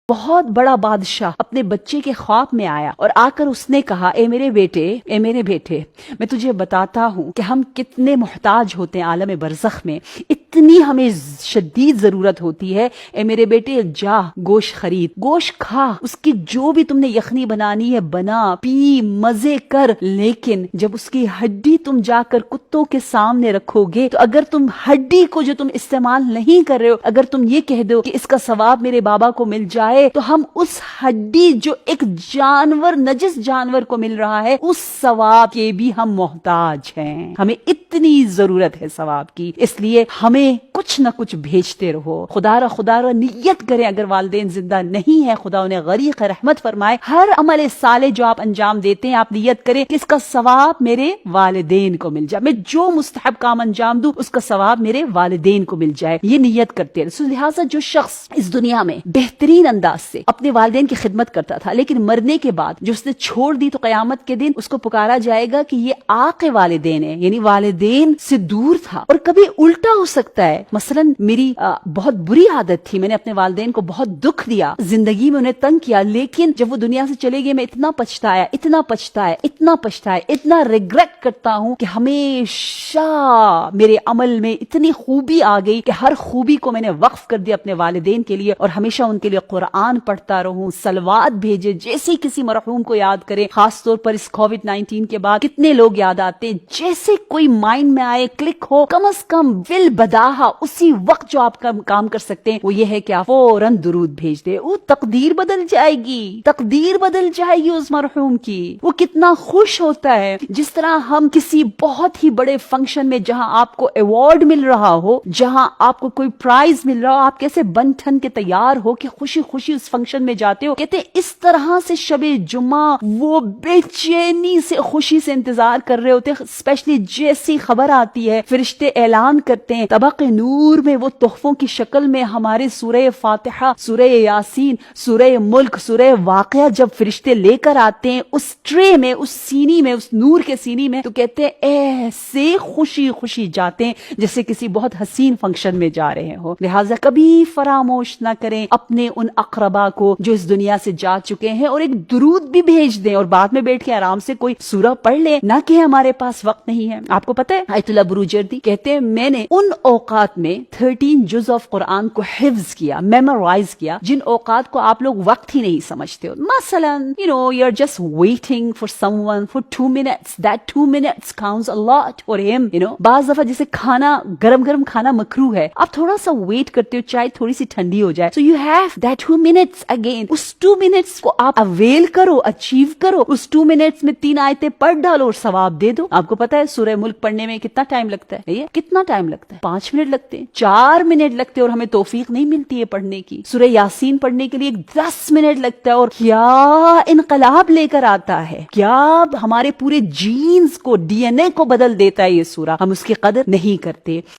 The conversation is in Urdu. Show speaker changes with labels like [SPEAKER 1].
[SPEAKER 1] بہت بڑا بادشاہ اپنے بچے کے خواب میں آیا اور آ کر اس نے کہا، اے میرے بیٹے، میں تجھے بتاتا ہوں کہ ہم کتنے محتاج ہوتے ہیں عالم برزخ میں، اتنی ہمیں شدید ضرورت ہوتی ہے۔ اے میرے بیٹے، جا گوشت خرید، گوشت کھا، اس کی جو بھی تم نے یخنی بنانی ہے بنا، پی، مزے کر، لیکن جب اس کی ہڈی تم جا کر کتوں کے سامنے رکھو گے تو اگر تم ہڈی کو جو تم استعمال نہیں کر رہے ہو، اگر تم یہ کہہ دو کہ اس کا ثواب میرے بابا کو مل جائے، تو ہم اس ہڈی جو ایک جانور، نجس جانور کو مل رہا ہے، اس ثواب کے بھی ہم محتاج ہیں۔ ہمیں اتنی ضرورت ہے ثواب کی، اس لیے ہمیں کچھ نہ کچھ بھیجتے رہو۔ خدا را نیت کریں، اگر والدین زندہ نہیں ہے خدا انہیں غریق رحمت فرمائے، ہر عمل صالح جو آپ انجام دیتے ہیں آپ نیت کریں کہ اس کا ثواب میرے والدین کو مل جائے، میں جو مستحب کام انجام دوں اس کا ثواب میرے والدین کو مل جائے، یہ نیت کرتے ہیں۔ لہٰذا جو شخص اس دنیا میں بہترین انداز سے اپنے والدین کی خدمت کرتا تھا، لیکن مرنے کے بعد جو اس نے چھوڑ دی، تو قیامت کے دن اس کو پکارا جائے گا کہ یہ عاق والدین ہے، یعنی والدین سے دور تھا۔ اور کبھی الٹا ہو سکتا ہے، مثلا میری بہت بری عادت تھی، میں نے اپنے والدین کو بہت دکھ دیا، زندگی میں انہیں تنگ کیا، لیکن جب وہ دنیا سے چلے گئے میں اتنا پچھتایا، اتنا ریگریٹ کرتا ہوں کہ ہمیشہ میرے عمل میں اتنی خوبی آ گئی کہ ہر خوبی کو میں نے وقف کر دیا اپنے والدین کے لیے، اور ہمیشہ ان کے لیے قرآن پڑھتا رہوں، صلوات بھیجے، جیسے کسی مرحوم کو یاد کریں، خاص طور پر اس کووڈ-19 کے بعد کتنے لوگ یاد آتے ہیں، جیسے کوئی مائنڈ میں آئے، کلک ہو، کم از کم فل بداہا اسی وقت جو آپ کا کام کر سکتے ہیں وہ یہ ہے کہ آپ فوراً درود بھیج دیں، وہ تقدیر بدل جائے گی اس مرحوم کی، وہ کتنا خوش ہوتا ہے۔ جس طرح ہم کسی بہت ہی بڑے فنکشن میں جہاں آپ کو ایوارڈ مل رہا ہو، جہاں آپ کو کوئی پرائز مل رہا ہو، آپ کیسے بن ٹھن کے تیار ہو کہ خوشی اس فنکشن میں جاتے ہو، کہتے ہیں اس طرح سے شب جمعہ وہ بے چینی سے، خوشی سے انتظار کر رہے ہوتے ہیں، اسپیشلی جیسی خبر آتی ہے فرشتے اعلان کرتے ہیں طبق نور میں وہ تحفوں کی شکل میں ہمارے سورہ فاتحہ، سورہ یاسین، سورہ ملک، سورہ واقعہ جب فرشتے لے کر آتے ہیں اس ٹرے میں، اس سینی میں، اس نور کے سینی میں، تو کہتے ہیں ایسے خوشی جاتے ہیں جیسے کسی بہت حسین فنکشن میں جا رہے ہو۔ لہٰذا کبھی فراموش نہ کریں اپنے ان اقربا کو جو اس دنیا سے جا چکے ہیں، اور ایک درود بھی بھیج دیں، اور بعد میں بیٹھ کے آرام سے کوئی سورہ پڑھ لیں، نہ کہ ہمارے پاس وقت نہیں ہے۔ آپ کو پتہ ہے آیت اللہ بروجردی کہتے ہیں میں نے ان اوقات میں 13 جز آف قرآن کو حفظ کیا، میمورائز کیا، جن اوقات کو آپ لوگ وقت ہی نہیں سمجھتے ہو۔ مثلا you're just waiting for someone for 2 minutes, that 2 minutes counts a lot for him, بعض دفعہ جیسے کھانا گرم کھانا مکروہ ہے، آپ تھوڑا سا ویٹ کرتے ہو چائے تھوڑی سی ٹھنڈی ہو جائے، so you have that 2 minutes again، us 2 minutes کو آپ اویل کرو، اچیو کرو، اس 2 minutes میں 3 آیتیں پڑھ ڈالو اور ثواب دے دو۔ آپ کو پتا ہے سورہ ملک پڑھنے میں کتنا ٹائم لگتا ہے؟ کتنا ٹائم لگتا ہے؟ 5 منٹ لگتے ہیں، 4 منٹ لگتے ہیں، اور ہمیں توفیق نہیں ملتی ہے پڑھنے کی۔ سورہ یاسین پڑھنے کے لیے 10 منٹ لگتا ہے، اور کیا انقلاب لے کر آتا ہے، کیا ہمارے پورے جینز کو، ڈی این اے کو بدل دیتا ہے یہ سورہ، ہم اس کی قدر نہیں کرتے۔